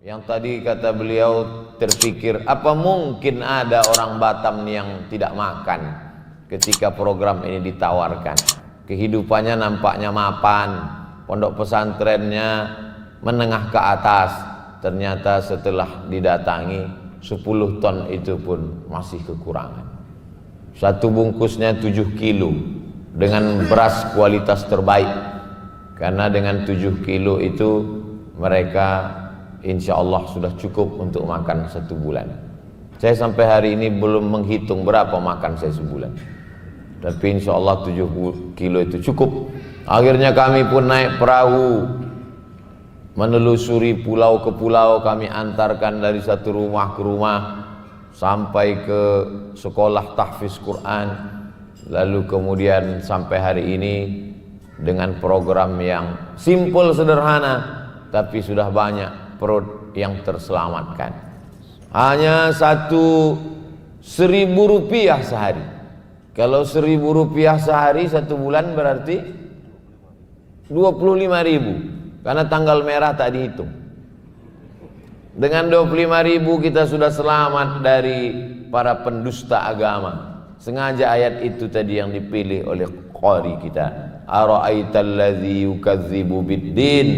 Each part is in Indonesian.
Yang tadi kata beliau terpikir, apa mungkin ada orang Batam yang tidak makan ketika program ini ditawarkan. Kehidupannya nampaknya mapan, pondok pesantrennya menengah ke atas. Ternyata setelah didatangi 10 ton itu pun masih kekurangan. Satu bungkusnya 7 kilo dengan beras kualitas terbaik. Karena dengan 7 kilo itu mereka insya Allah sudah cukup untuk makan 1 bulan. Saya sampai hari ini belum menghitung berapa makan saya sebulan. Tapi insya Allah 7 kilo itu cukup. Akhirnya kami pun naik perahu, menelusuri pulau ke pulau. Kami antarkan dari satu rumah ke rumah sampai ke sekolah tahfiz Quran. Lalu kemudian sampai hari ini dengan program yang simple sederhana, tapi sudah banyak perut yang terselamatkan. Hanya 1.000 rupiah sehari. Kalau 1.000 rupiah sehari 1 bulan berarti 25.000. Karena tanggal merah tak dihitung. Dengan 25.000 kita sudah selamat dari para pendusta agama. Sengaja ayat itu tadi yang dipilih oleh qari kita. Ara'aitalladzi yukadzibu biddin.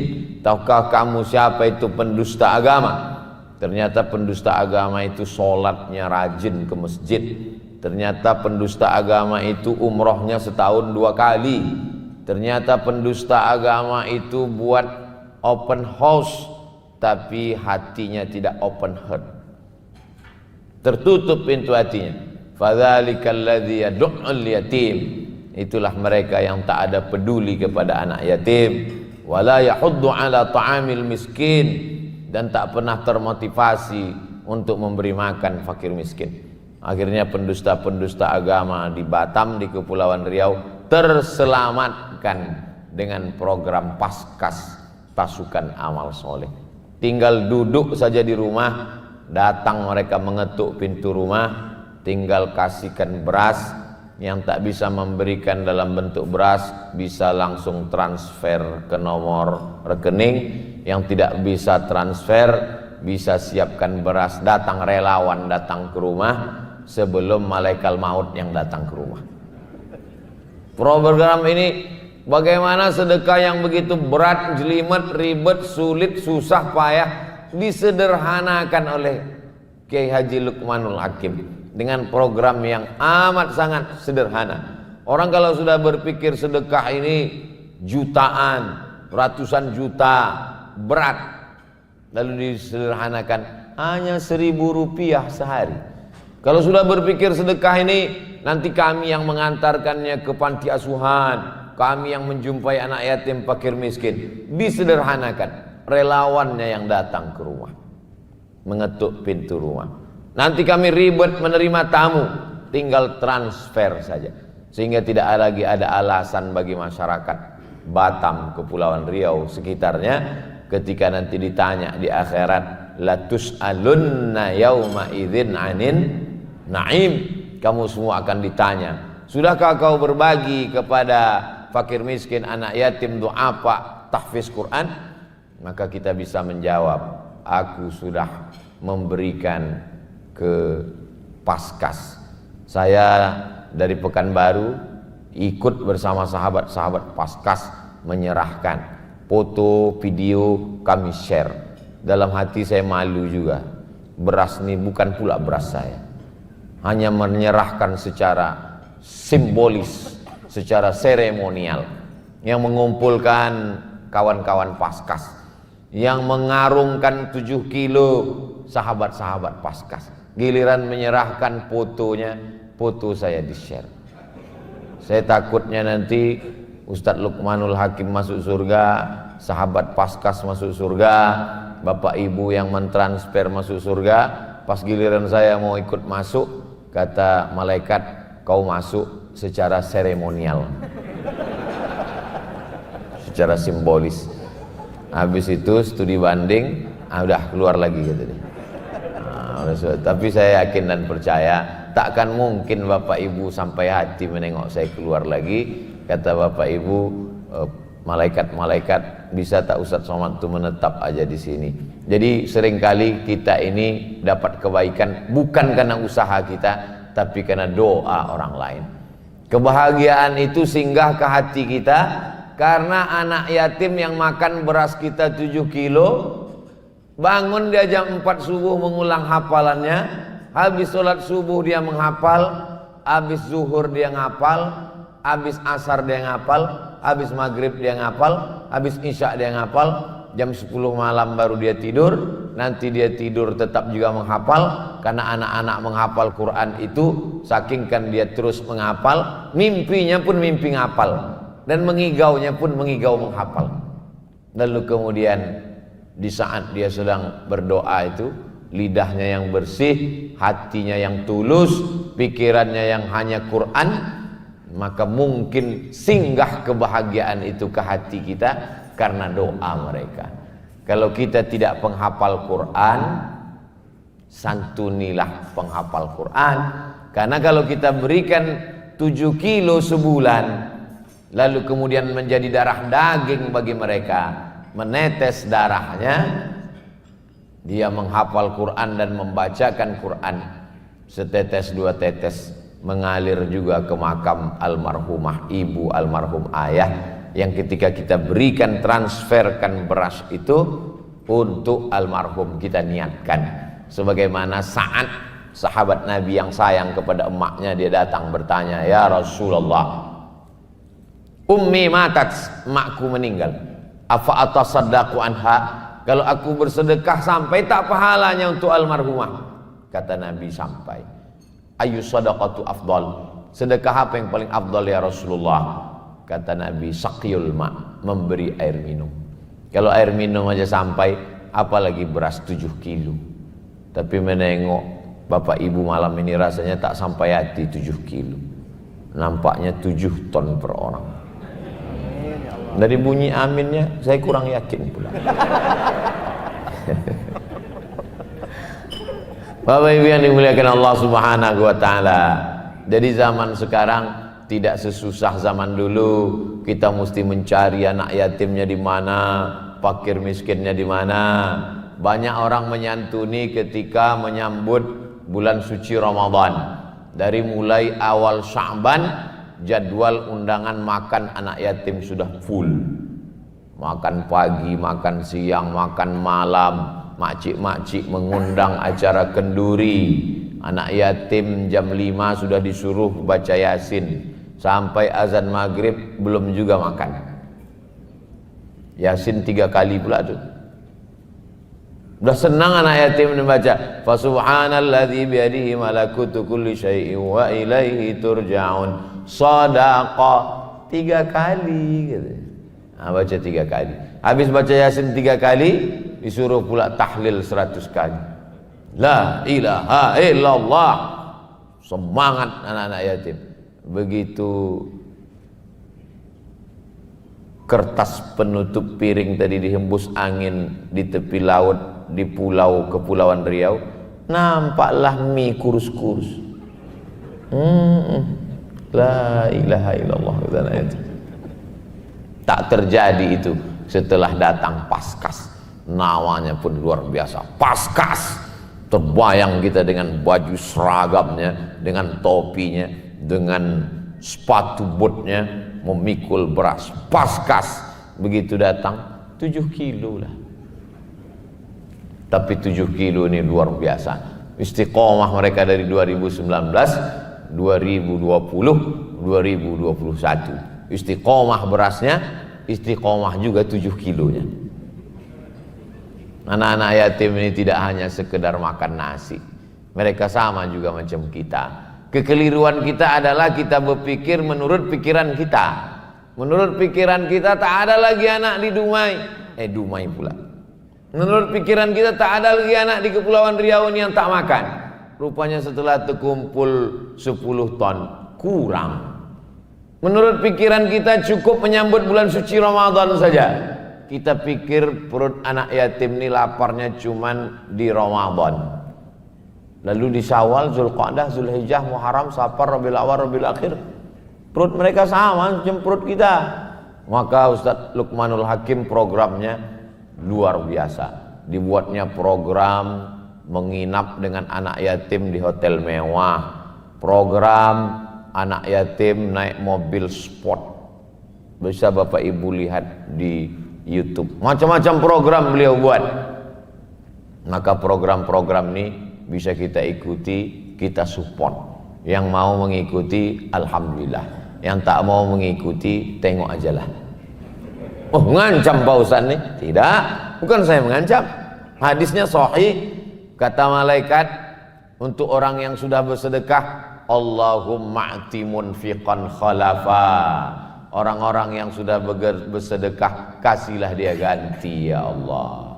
Tahukah kamu siapa itu pendusta agama? Ternyata pendusta agama itu sholatnya rajin ke masjid. Ternyata pendusta agama itu umrohnya setahun 2 kali. Ternyata pendusta agama itu buat open house, tapi hatinya tidak open heart. Tertutup pintu hatinya. Fadzalikal ladzi yad'ul yatim. Itulah mereka yang tak ada peduli kepada anak yatim. Wala yahuddu ala ta'amil miskin, dan tak pernah termotivasi untuk memberi makan fakir miskin. Akhirnya pendusta-pendusta agama di Batam, di Kepulauan Riau terselamatkan dengan program Paskas, pasukan amal soleh. Tinggal duduk saja di rumah, datang mereka mengetuk pintu rumah, tinggal kasihkan beras. Yang tak bisa memberikan dalam bentuk beras bisa langsung transfer ke nomor rekening. Yang tidak bisa transfer bisa siapkan beras, datang relawan datang ke rumah sebelum malaikat maut yang datang ke rumah. Program ini bagaimana sedekah yang begitu berat, jelimet, ribet, sulit, susah, payah disederhanakan oleh Kiai Haji Luqmanul Hakim dengan program yang amat sangat sederhana. Orang kalau sudah berpikir sedekah ini jutaan, ratusan juta, berat, lalu disederhanakan hanya 1.000 rupiah sehari. Kalau sudah berpikir sedekah ini nanti kami yang mengantarkannya ke panti asuhan, kami yang menjumpai anak yatim fakir miskin, disederhanakan. Relawannya yang datang ke rumah, mengetuk pintu rumah. Nanti kami ribet menerima tamu, tinggal transfer saja. Sehingga tidak lagi ada alasan bagi masyarakat Batam, Kepulauan Riau, sekitarnya ketika nanti ditanya di akhirat, latus alunna yauma idzin anin naim. Kamu semua akan ditanya, sudahkah kau berbagi kepada fakir miskin, anak yatim, doa pak, tahfiz Quran? Maka kita bisa menjawab, aku sudah memberikan ke Paskas. Saya dari Pekanbaru ikut bersama sahabat-sahabat Paskas menyerahkan. Foto, video kami share. Dalam hati saya malu juga. Beras ini bukan pula beras saya. Hanya menyerahkan secara simbolis, secara seremonial, yang mengumpulkan kawan-kawan Paskas, yang mengarungkan 7 kilo sahabat-sahabat Paskas. Giliran menyerahkan fotonya, foto saya di-share. Saya takutnya nanti Ustadz Luqmanul Hakim masuk surga, sahabat Paskas masuk surga, bapak ibu yang mentransfer masuk surga. Pas giliran saya mau ikut masuk, kata malaikat, kau masuk secara seremonial, secara simbolis. Habis itu studi banding, udah keluar lagi gitu deh. Tapi saya yakin dan percaya takkan mungkin bapak ibu sampai hati menengok saya keluar lagi. Kata bapak ibu, malaikat-malaikat bisa tak Ustadz Somad tuh menetap aja di sini. Jadi seringkali kita ini dapat kebaikan bukan karena usaha kita, tapi karena doa orang lain. Kebahagiaan itu singgah ke hati kita karena anak yatim yang makan beras kita 7 kilo, bangun dia jam 4 subuh mengulang hafalannya, habis sholat subuh dia menghafal, habis zuhur dia ngapal, habis asar dia ngapal, habis maghrib dia ngapal, habis isya dia ngapal, jam 10 malam baru dia tidur. Nanti dia tidur tetap juga menghafal, karena anak-anak menghafal Quran itu saking kan dia terus menghafal, mimpinya pun mimpi ngapal dan mengigaunya pun mengigau menghafal. Lalu kemudian di saat dia sedang berdoa itu, lidahnya yang bersih, hatinya yang tulus, pikirannya yang hanya Quran, maka mungkin singgah kebahagiaan itu ke hati kita karena doa mereka. Kalau kita tidak penghafal Quran, santunilah penghafal Quran. Karena kalau kita berikan 7 kilo sebulan, lalu kemudian menjadi darah daging bagi mereka, menetes darahnya, dia menghafal Quran dan membacakan Quran, setetes dua tetes mengalir juga ke makam almarhumah ibu, almarhum ayah, yang ketika kita berikan, transferkan beras itu untuk almarhum, kita niatkan. Sebagaimana Sa'ad, sahabat Nabi yang sayang kepada emaknya, dia datang bertanya, ya Rasulullah, ummi matat, emakku meninggal, afa atasaddaqu anha, kalau aku bersedekah sampai tak pahalanya untuk almarhumah? Kata Nabi, sampai. Ayu sadaqatu afdal, sedekah apa yang paling afdal ya Rasulullah? Kata Nabi, saqyul ma, memberi air minum. Kalau air minum aja sampai, apalagi beras 7 kilo. Tapi menengok bapak ibu malam ini rasanya tak sampai hati 7 kilo. Nampaknya 7 ton per orang. Dari bunyi aminnya saya kurang yakin pula. Bapak ibu yang dimuliakan Allah Subhanahu wa taala. Jadi zaman sekarang tidak sesusah zaman dulu. Kita mesti mencari anak yatimnya di mana, fakir miskinnya di mana. Banyak orang menyantuni ketika menyambut bulan suci Ramadan. Dari mulai awal Sya'ban, jadwal undangan makan anak yatim sudah full. Makan pagi, makan siang, makan malam. Makcik-makcik mengundang acara kenduri. Anak yatim jam 5 sudah disuruh baca Yasin. Sampai azan maghrib belum juga makan. Yasin 3 kali pula tuh. Udah senang anak yatim membaca. Fa subhanalladzi biyadihi malakutu kulli syai'in wa ilaihi turja'un. Shadaqah 3 kali gitu. Nah, baca 3 kali. Habis baca Yasin 3 kali, disuruh pula tahlil 100 kali. La ilaha illallah. Semangat anak-anak yatim. Begitu kertas penutup piring tadi dihembus angin di tepi laut di pulau Kepulauan Riau, nampaklah mie kurus-kurus. La ilaha illallah. Tak terjadi itu setelah datang Paskas. Namanya pun luar biasa, Paskas. Terbayang kita dengan baju seragamnya, dengan topinya, dengan sepatu bootnya, memikul beras. Paskas. Begitu datang 7 kilo lah. Tapi 7 kilo ini luar biasa. Istiqomah mereka dari 2019, 2020, 2021. Istiqomah berasnya, istiqomah juga 7 kilonya. Anak-anak yatim ini tidak hanya sekedar makan nasi. Mereka sama juga macam kita. Kekeliruan kita adalah kita berpikir menurut pikiran kita. Menurut pikiran kita tak ada lagi anak di Dumai. Dumai pula. Menurut pikiran kita tak ada lagi anak di Kepulauan Riau ini yang tak makan. Rupanya setelah terkumpul 10 ton, kurang. Menurut pikiran kita cukup menyambut bulan suci Ramadan saja. Kita pikir perut anak yatim ini laparnya cuman di Ramadan. Lalu di Syawal, Zulqa'dah, Zulhijjah, Muharram, Safar, Rabiul Awal, Rabiul Akhir, perut mereka sama macam perut kita. Maka Ustadz Luqmanul Hakim programnya luar biasa. Dibuatnya program menginap dengan anak yatim di hotel mewah, program anak yatim naik mobil sport. Bisa Bapak Ibu lihat di YouTube. Macam-macam program beliau buat. Maka program-program ini bisa kita ikuti, kita support. Yang mau mengikuti, alhamdulillah. Yang tak mau mengikuti, tengok aja lah. Oh, ngancam Pak Ustaz nih? Tidak, bukan saya mengancam. Hadisnya sahih. Kata malaikat untuk orang yang sudah bersedekah, Allahumma a'ti munfiqan khalafa. Orang-orang yang sudah bersedekah, kasihlah dia ganti ya Allah.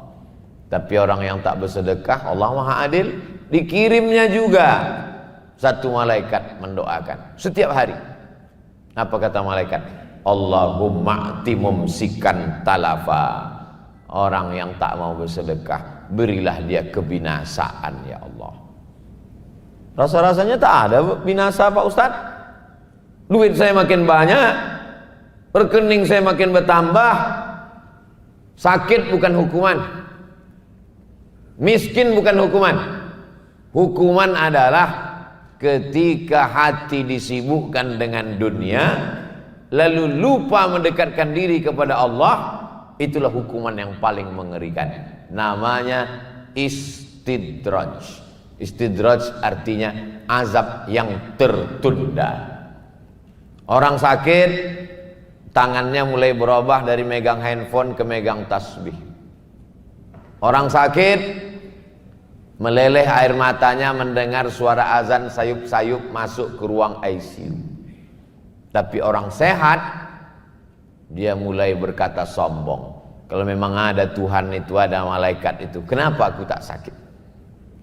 Tapi orang yang tak bersedekah, Allah Maha Adil, dikirimnya juga satu malaikat mendoakan setiap hari. Apa kata malaikat? Allahumma a'ti mumsikan talafa. Orang yang tak mau bersedekah, berilah dia kebinasaan ya Allah. Rasa-rasanya tak ada binasa Pak Ustadz. Duit saya makin banyak, rekening saya makin bertambah. Sakit bukan hukuman, miskin bukan hukuman. Hukuman adalah ketika hati disibukkan dengan dunia, lalu lupa mendekatkan diri kepada Allah. Itulah hukuman yang paling mengerikan. Namanya istidraj. Istidraj artinya azab yang tertunda. Orang sakit, tangannya mulai berubah dari megang handphone ke megang tasbih. Orang sakit, meleleh air matanya mendengar suara azan sayup-sayup masuk ke ruang ICU. Tapi orang sehat, dia mulai berkata sombong. Kalau memang ada Tuhan itu, ada malaikat itu, kenapa aku tak sakit?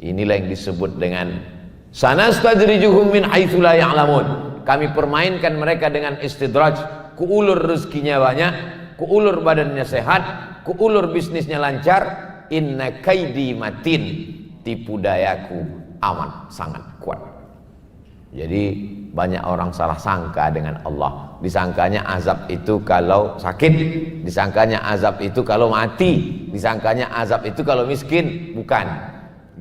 Inilah yang disebut dengan sanastadrijuhum min haitsu la ya'lamun. Kami permainkan mereka dengan istidraj. Kuulur rezekinya banyak, kuulur badannya sehat, kuulur bisnisnya lancar. Inna kaidi matin. Tipu dayaku aman, sangat kuat. Jadi banyak orang salah sangka dengan Allah. Disangkanya azab itu kalau sakit, disangkanya azab itu kalau mati, disangkanya azab itu kalau miskin. Bukan,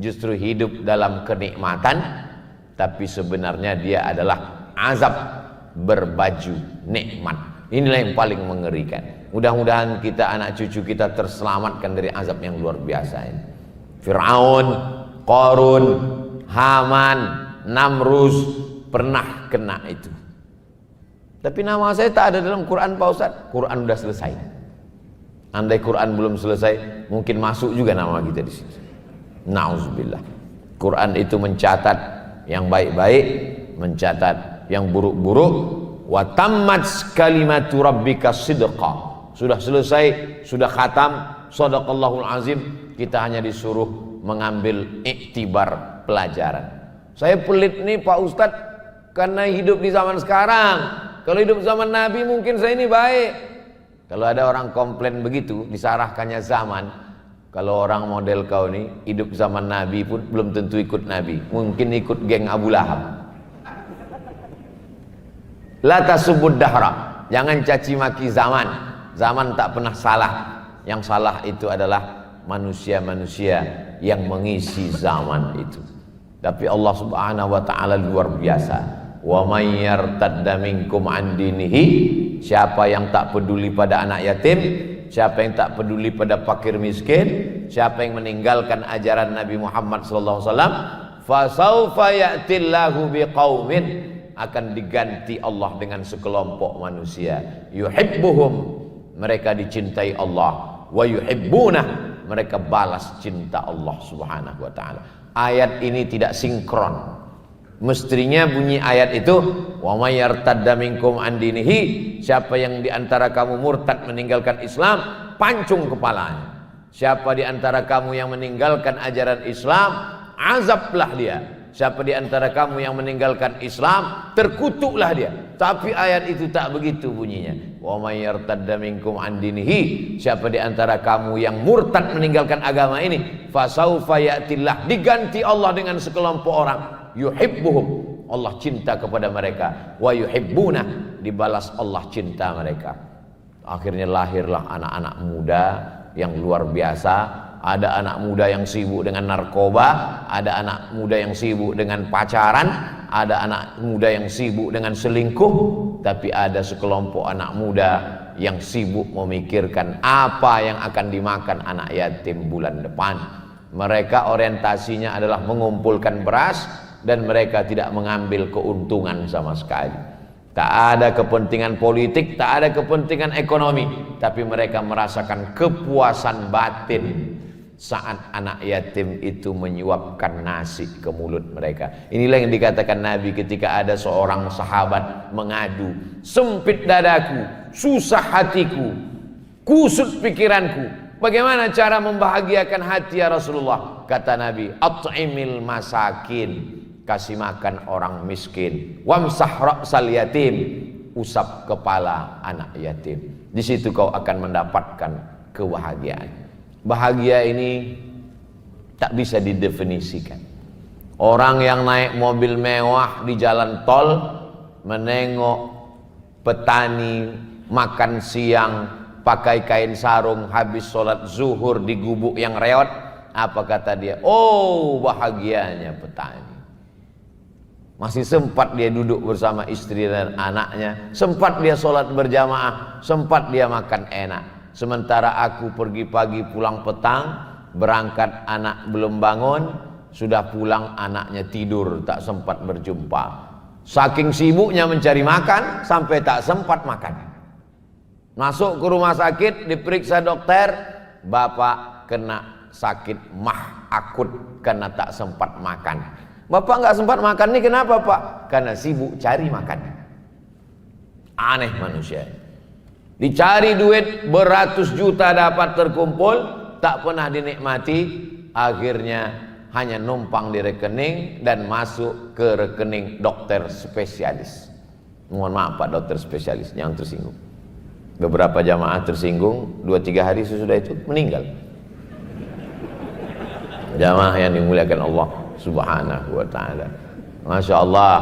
justru hidup dalam kenikmatan, tapi sebenarnya dia adalah azab berbaju nikmat. Inilah yang paling mengerikan. Mudah-mudahan kita, anak cucu kita terselamatkan dari azab yang luar biasa ini. Fir'aun, Qarun, Haman, Namrus pernah kena itu. Tapi nama saya tak ada dalam Quran Pak Ustaz. Quran sudah selesai. Andai Quran belum selesai, mungkin masuk juga nama kita di sini. Nauzubillah. Quran itu mencatat yang baik-baik, mencatat yang buruk-buruk. Wa tammat kalimatu rabbika sidqa. Sudah selesai, sudah khatam, shadaqallahul azim. Kita hanya disuruh mengambil iktibar pelajaran. Saya pelit nih Pak Ustadz karena hidup di zaman sekarang. Kalau hidup zaman Nabi mungkin saya ini baik. Kalau ada orang komplain begitu, disarahkannya zaman. Kalau orang model kau ini hidup zaman Nabi pun belum tentu ikut Nabi. Mungkin ikut geng Abu Lahab. La tasubud dahra. Jangan caci maki zaman. Zaman tak pernah salah. Yang salah itu adalah manusia-manusia yang mengisi zaman itu. Tapi Allah Subhanahu wa taala luar biasa. Wa may yartadda minkum an dinihi, siapa yang tak peduli pada anak yatim, siapa yang tak peduli pada fakir miskin, siapa yang meninggalkan ajaran Nabi Muhammad sallallahu alaihi wasallam, fasaufa ya'tillahu biqaumin, akan diganti Allah dengan sekelompok manusia. Yuhibbuhum, mereka dicintai Allah, wa yuhibbunah, mereka balas cinta Allah Subhanahu wa taala. Ayat ini tidak sinkron. Mestinya bunyi ayat itu, wa may yartadda minkum an dinihi, siapa yang di antara kamu murtad meninggalkan Islam, pancung kepalanya. Siapa di antara kamu yang meninggalkan ajaran Islam, azablah dia. Siapa di antara kamu yang meninggalkan Islam, terkutuklah dia. Tapi ayat itu tak begitu bunyinya. Wa may yartadda minkum an dinihi, siapa di antara kamu yang murtad meninggalkan agama ini, fasaufa ya'tillah, diganti Allah dengan sekelompok orang. Yuhibbuhum, Allah cinta kepada mereka. Wa yuhibbuna, dibalas Allah cinta mereka. Akhirnya lahirlah anak-anak muda yang luar biasa. Ada anak muda yang sibuk dengan narkoba, ada anak muda yang sibuk dengan pacaran, ada anak muda yang sibuk dengan selingkuh, tapi ada sekelompok anak muda yang sibuk memikirkan apa yang akan dimakan anak yatim bulan depan. Mereka orientasinya adalah mengumpulkan beras dan mereka tidak mengambil keuntungan sama sekali. Tak ada kepentingan politik, tak ada kepentingan ekonomi, tapi mereka merasakan kepuasan batin saat anak yatim itu menyuapkan nasi ke mulut mereka. Inilah yang dikatakan Nabi ketika ada seorang sahabat mengadu, sempit dadaku, susah hatiku, kusut pikiranku, bagaimana cara membahagiakan hati ya Rasulullah? Kata Nabi, at'imil masakin, kasih makan orang miskin, wamsah ra'sal yatim, usap kepala anak yatim. Di situ kau akan mendapatkan kebahagiaan. Bahagia ini tak bisa didefinisikan. Orang yang naik mobil mewah di jalan tol, menengok petani makan siang pakai kain sarung, habis sholat zuhur di gubuk yang reot, apa kata dia? Oh, bahagianya petani. Masih sempat dia duduk bersama istri dan anaknya, sempat dia sholat berjamaah, sempat dia makan enak. Sementara aku pergi pagi pulang petang, berangkat anak belum bangun, sudah pulang anaknya tidur, tak sempat berjumpa. Saking sibuknya mencari makan sampai tak sempat makan. Masuk ke rumah sakit, diperiksa dokter, bapak kena sakit mah akut karena tak sempat makan. Bapak nggak sempat makan nih kenapa pak? Karena sibuk cari makan. Aneh manusia. Dicari duit beratus juta dapat terkumpul, tak pernah dinikmati, akhirnya hanya numpang di rekening dan masuk ke rekening dokter spesialis. Mohon maaf pak dokter spesialis yang tersinggung. Beberapa jamaah tersinggung, 2-3 hari sesudah itu meninggal. Jamaah yang dimuliakan Allah Subhanahu wa ta'ala. Masya Allah,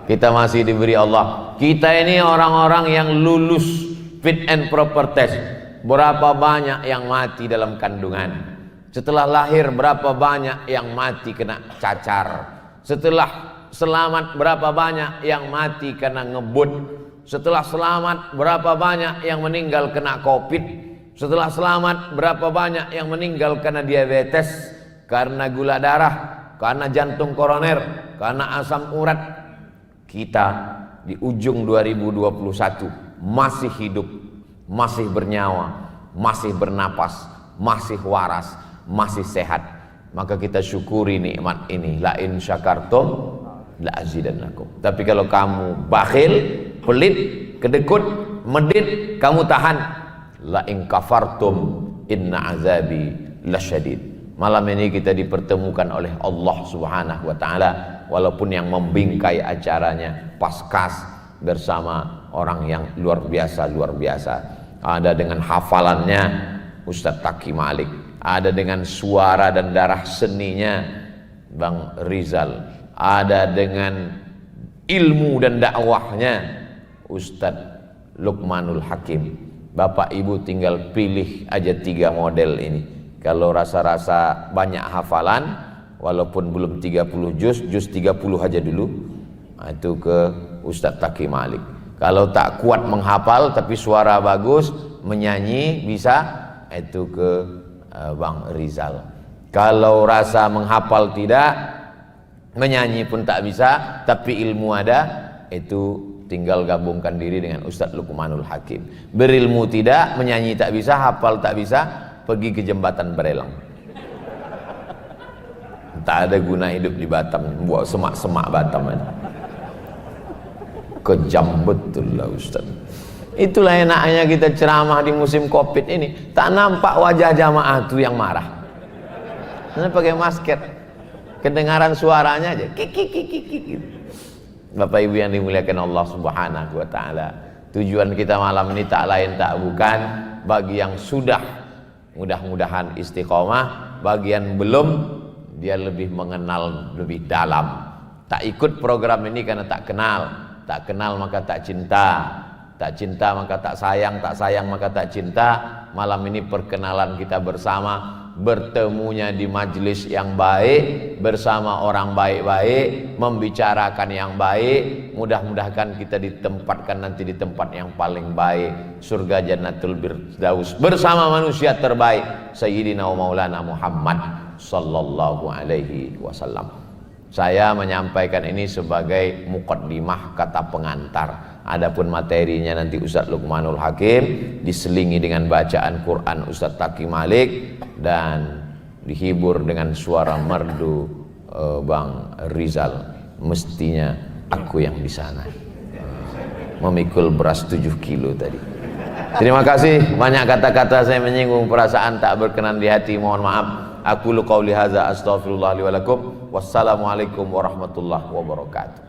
kita masih diberi Allah. Kita ini orang-orang yang lulus fit and proper test. Berapa banyak yang mati dalam kandungan? Setelah lahir berapa banyak yang mati kena cacar? Setelah selamat berapa banyak yang mati karena ngebut? Setelah selamat berapa banyak yang meninggal kena covid? Setelah selamat berapa banyak yang meninggal karena diabetes, karena gula darah, karena jantung koroner, karena asam urat? Kita di ujung 2021 masih hidup, masih bernyawa, masih bernapas, masih waras, masih sehat. Maka kita syukuri nikmat ini. La in syakartum la azidannakum. Tapi kalau kamu bakhil, pelit, kedekut, medit, kamu tahan. La in kafartum inna azabi lasyadid. Malam ini kita dipertemukan oleh Allah Subhanahu wa ta'ala, walaupun yang membingkai acaranya Paskas bersama orang yang luar biasa. Ada dengan hafalannya Ustadz Taki Malik, ada dengan suara dan darah seninya Bang Rizal, ada dengan ilmu dan dakwahnya Ustadz Luqmanul Hakim. Bapak ibu tinggal pilih aja 3 model ini. Kalau rasa-rasa banyak hafalan, walaupun belum 30 juz 30 aja dulu, itu ke Ustadz Taki Malik. Kalau tak kuat menghafal tapi suara bagus, menyanyi bisa, itu ke Bang Rizal. Kalau rasa menghafal tidak, menyanyi pun tak bisa, tapi ilmu ada, itu tinggal gabungkan diri dengan Ustadz Luqmanul Hakim. Berilmu tidak, menyanyi tak bisa, hafal tak bisa, pergi ke jembatan Barelang. Tak ada guna hidup di Batam, buat semak-semak Batam aja. Kejam betul lah Ustaz. Itulah enaknya kita ceramah di musim Covid ini, tak nampak wajah jamaah itu yang marah. Karena pakai masker, kedengaran suaranya aja kik. Bapak ibu yang dimuliakan Allah Subhanahu wa ta'ala, tujuan kita malam ini tak lain tak bukan, bagi yang sudah mudah-mudahan istiqomah, bagi yang belum dia lebih mengenal lebih dalam. Tak ikut program ini karena tak kenal, tak kenal maka tak cinta, tak cinta maka tak sayang maka tak cinta. Malam ini perkenalan kita bersama, bertemunya di majelis yang baik, bersama orang baik-baik, membicarakan yang baik. Mudah-mudahan kita ditempatkan nanti di tempat yang paling baik, surga Jannatul Firdaus, bersama manusia terbaik Sayyidina wa Maulana Muhammad sallallahu alaihi wasallam. Saya menyampaikan ini sebagai muqaddimah, kata pengantar. Adapun materinya nanti Ustaz Luqmanul Hakim diselingi dengan bacaan Quran Ustaz Taqi Malik dan dihibur dengan suara merdu Bang Rizal. Mestinya aku yang di sana memikul beras 7 kilo tadi. Terima kasih. Banyak kata-kata saya menyinggung perasaan tak berkenan di hati, mohon maaf. Aku lu qauli hadza astaghfirullah li wa lakum. Wassalamualaikum warahmatullahi wabarakatuh.